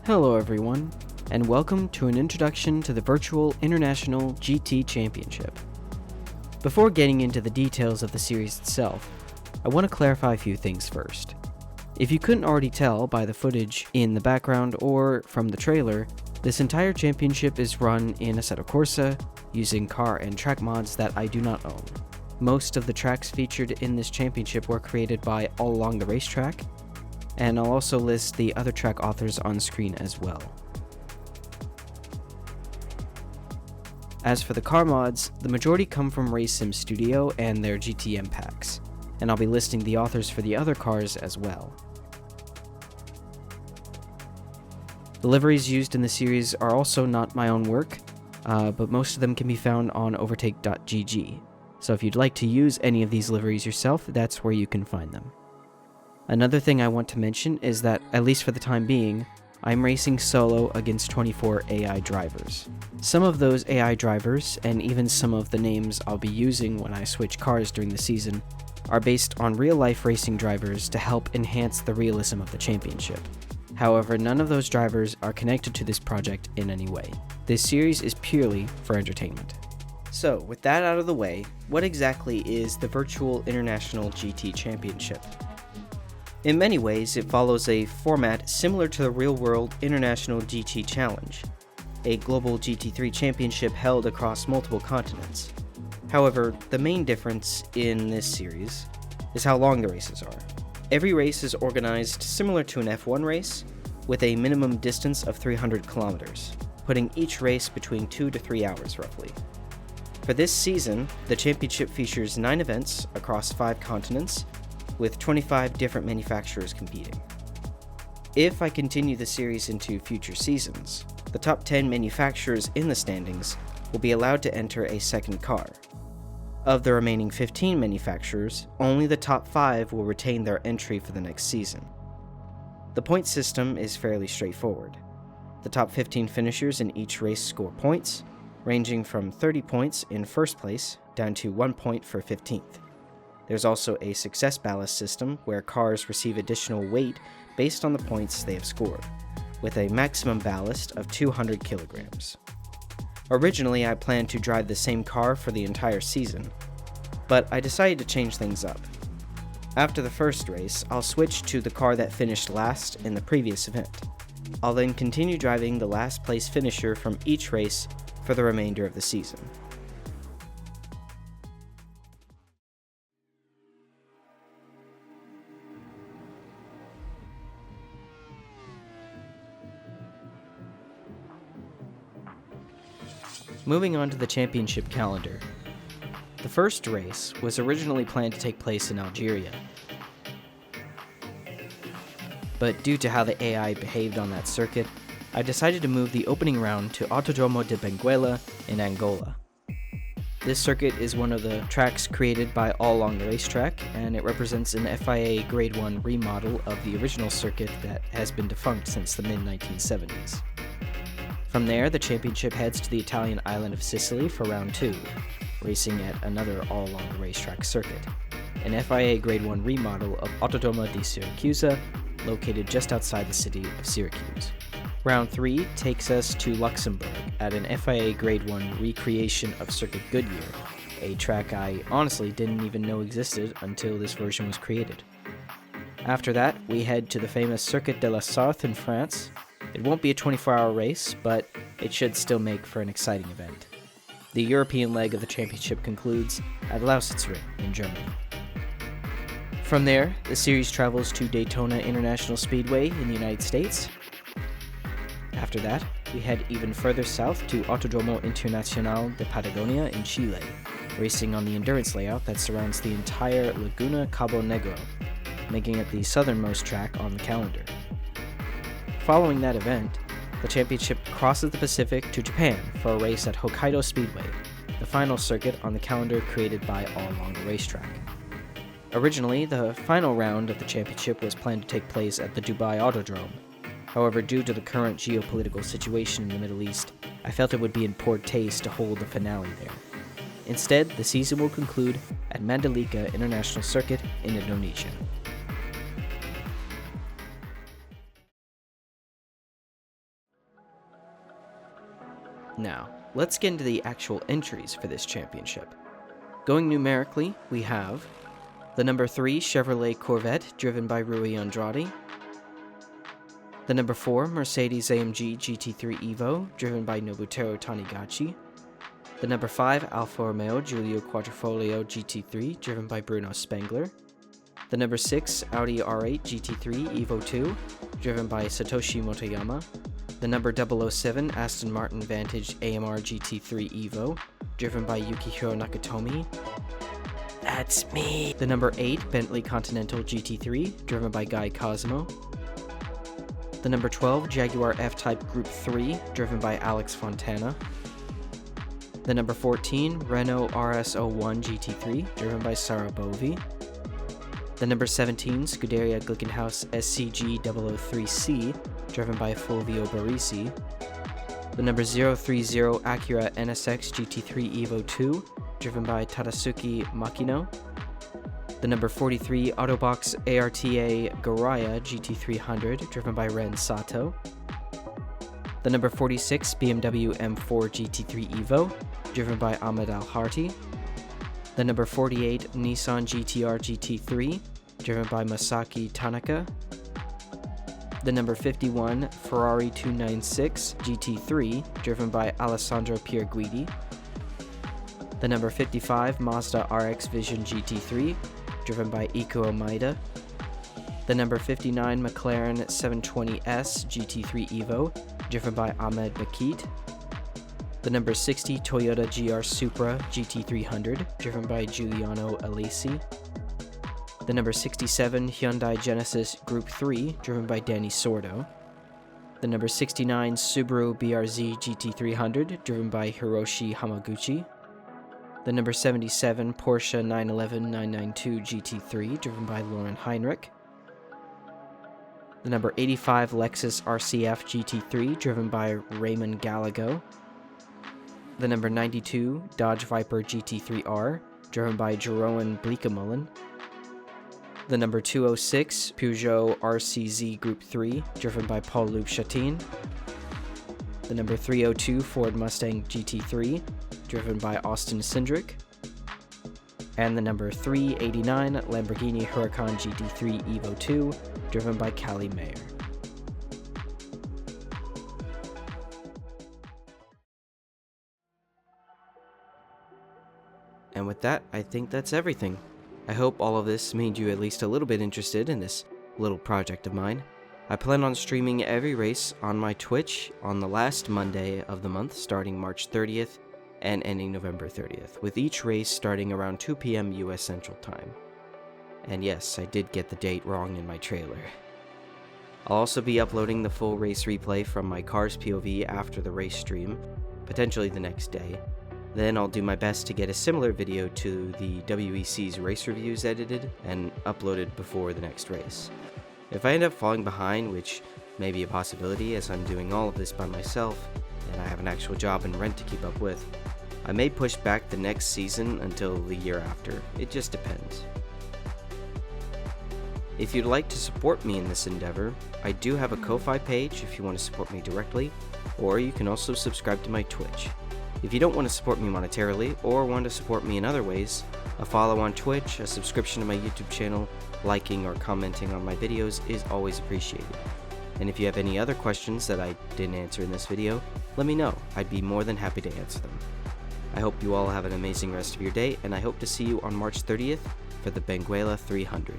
Hello everyone, and welcome to an introduction to the Virtual International GT Championship. Before getting into the details of the series itself, I want to clarify a few things first. If you couldn't already tell by the footage in the background or from the trailer, this entire championship is run in Assetto Corsa using car and track mods that I do not own. Most of the tracks featured in this championship were created by All Along the Racetrack, and I'll also list the other track authors on screen as well. As for the car mods, the majority come from Race Sim Studio and their GTM packs, and I'll be listing the authors for the other cars as well. The liveries used in the series are also not my own work, but most of them can be found on overtake.gg, so if you'd like to use any of these liveries yourself, that's where you can find them. Another thing I want to mention is that, at least for the time being, I'm racing solo against 24 AI drivers. Some of those AI drivers, and even some of the names I'll be using when I switch cars during the season, are based on real-life racing drivers to help enhance the realism of the championship. However, none of those drivers are connected to this project in any way. This series is purely for entertainment. So, with that out of the way, what exactly is the Virtual International GT Championship? In many ways, it follows a format similar to the real-world International GT Challenge, a global GT3 championship held across multiple continents. However, the main difference in this series is how long the races are. Every race is organized similar to an F1 race, with a minimum distance of 300 kilometers, putting each race between 2 to 3 hours roughly. For this season, the championship features 9 events across 5 continents, with 25 different manufacturers competing. If I continue the series into future seasons, the top 10 manufacturers in the standings will be allowed to enter a second car. Of the remaining 15 manufacturers, only the top 5 will retain their entry for the next season. The point system is fairly straightforward. The top 15 finishers in each race score points, ranging from 30 points in first place down to 1 point for 15th. There's also a success ballast system where cars receive additional weight based on the points they have scored, with a maximum ballast of 200 kilograms. Originally, I planned to drive the same car for the entire season, but I decided to change things up. After the first race, I'll switch to the car that finished last in the previous event. I'll then continue driving the last place finisher from each race for the remainder of the season. Moving on to the championship calendar. The first race was originally planned to take place in Algeria, but due to how the AI behaved on that circuit, I decided to move the opening round to Autódromo de Benguela in Angola. This circuit is one of the tracks created by All Along the Racetrack, and it represents an FIA Grade 1 remodel of the original circuit that has been defunct since the mid-1970s. From there, the championship heads to the Italian island of Sicily for round 2, racing at another All Along the Racetrack circuit, an FIA Grade 1 remodel of Autodromo di Siracusa, located just outside the city of Syracuse. Round 3 takes us to Luxembourg at an FIA Grade 1 recreation of Circuit Goodyear, a track I honestly didn't even know existed until this version was created. After that, we head to the famous Circuit de la Sarthe in France. It won't be a 24-hour race, but it should still make for an exciting event. The European leg of the championship concludes at Laonus in Germany. From there, the series travels to Daytona International Speedway in the United States. After that, we head even further south to Autódromo Internacional de Patagonia in Chile, racing on the endurance layout that surrounds the entire Laguna Cabo Negro, making it the southernmost track on the calendar. Following that event, the championship crosses the Pacific to Japan for a race at Hokkaido Speedway, the final circuit on the calendar created by All Along the Racetrack. Originally, the final round of the championship was planned to take place at the Dubai Autodrome. However, due to the current geopolitical situation in the Middle East, I felt it would be in poor taste to hold the finale there. Instead, the season will conclude at Mandalika International Circuit in Indonesia. Now, let's get into the actual entries for this championship. Going numerically, we have the number 3 Chevrolet Corvette, driven by Rui Andrade. The number 4 Mercedes-AMG GT3 Evo, driven by Nobutaro Taniguchi. The number 5 Alfa Romeo Giulio Quadrifoglio GT3, driven by Bruno Spengler. The number 6 Audi R8 GT3 Evo 2, driven by Satoshi Motoyama. The number 007 Aston Martin Vantage AMR GT3 Evo, driven by Yukihiro Nakatomi. That's me! The number 8 Bentley Continental GT3, driven by Guy Cosmo. The number 12 Jaguar F-Type Group 3, driven by Alex Fontana. The number 14 Renault RS01 GT3, driven by Sara Bovi. The number 17 Scuderia Glickenhaus SCG003C, driven by Fulvio Barisi. The number 030 Acura NSX GT3 Evo 2, driven by Tadasuki Makino. The number 43 Autobox ARTA Garaya GT300, driven by Ren Sato. The number 46 BMW M4 GT3 Evo, driven by Ahmed Al-Harti. The number 48 Nissan GTR GT3, driven by Masaki Tanaka. The number 51 Ferrari 296 GT3, driven by Alessandro Pierguidi. The number 55 Mazda RX Vision GT3, driven by Ikuo Maeda. The number 59 McLaren 720S GT3 Evo, driven by Ahmed Makit. The number 60 Toyota GR Supra GT300, driven by Giuliano Alesi. The number 67 Hyundai Genesis Group 3, driven by Danny Sordo. The number 69 Subaru BRZ GT300, driven by Hiroshi Hamaguchi. The number 77 Porsche 911-992 GT3, driven by Lauren Heinrich. The number 85 Lexus RCF GT3, driven by Raymond Gallego. The number 92 Dodge Viper GT3R, driven by Jeroen Bleekemolen. The number 206 Peugeot RCZ Group 3, driven by Paul-Loup Chatin. The number 302 Ford Mustang GT3, driven by Austin Cindric. And the number 389 Lamborghini Huracan GT3 Evo 2, driven by Callie Mayer. And with that, I think that's everything. I hope all of this made you at least a little bit interested in this little project of mine. I plan on streaming every race on my Twitch on the last Monday of the month, starting March 30th and ending November 30th, with each race starting around 2 p.m. US Central Time. And yes, I did get the date wrong in my trailer. I'll also be uploading the full race replay from my car's POV after the race stream, potentially the next day. Then I'll do my best to get a similar video to the WEC's race reviews edited and uploaded before the next race. If I end up falling behind, which may be a possibility as I'm doing all of this by myself, and I have an actual job and rent to keep up with, I may push back the next season until the year after. It just depends. If you'd like to support me in this endeavor, I do have a Ko-Fi page if you want to support me directly, or you can also subscribe to my Twitch. If you don't want to support me monetarily, or want to support me in other ways, a follow on Twitch, a subscription to my YouTube channel, liking or commenting on my videos is always appreciated. And if you have any other questions that I didn't answer in this video, let me know. I'd be more than happy to answer them. I hope you all have an amazing rest of your day, and I hope to see you on March 30th for the Benguela 300.